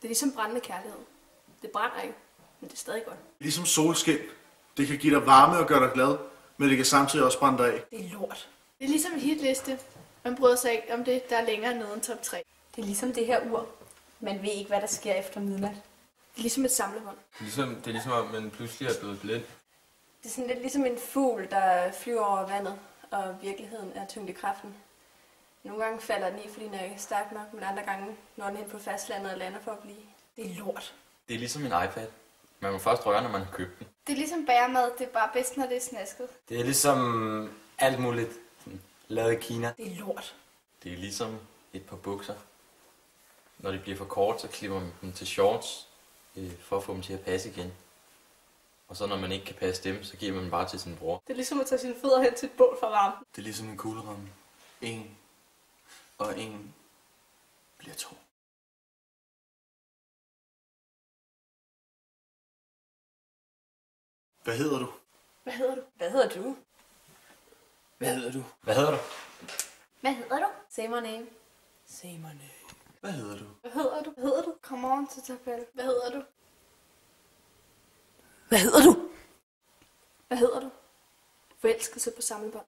Det er ligesom brændende kærlighed. Det brænder ikke, men det er stadig godt. Ligesom solskin. Det kan give dig varme og gøre dig glad, men det kan samtidig også brænde dig af. Det er lort. Det er ligesom en hitliste. Man bryder sig ikke om det, der er længere nede end top 3. Det er ligesom det her ur. Man ved ikke, hvad der sker efter midnat. Det er ligesom et samlebånd. Det er ligesom, at man pludselig er blevet blind. Det er sådan lidt ligesom en fugl, der flyver over vandet, og virkeligheden er tyngdekraften. Nogle gange falder den i, fordi den er ikke stærk nok, men andre gange når den hen på fastlandet og lander for at blive. Det er lort. Det er ligesom en iPad. Man må først røre, når man har købt den. Det er ligesom bæremad, det er bare bedst, når det er snasket. Det er ligesom alt muligt lavet i Kina. Det er lort. Det er ligesom et par bukser. Når de bliver for kort, så klipper man dem til shorts, for at få dem til at passe igen. Og så når man ikke kan passe dem, så giver man dem bare til sin bror. Det er ligesom at tage sine fødder hen til et bål for varme. Det er ligesom en kugleramme. En og en bliver to. Hvad hedder du? Hvad hedder du? Hvad hedder du? Hvad hedder du? Hvad hedder du? Hvad hedder du? Say my name. Sig mig ned. Hvad hedder du? Hvad hedder du? Hvad hedder du? Come on til tabel. Hvad hedder du? Hvad hedder du? Hvad hedder du? Forelskelse på samlebånd.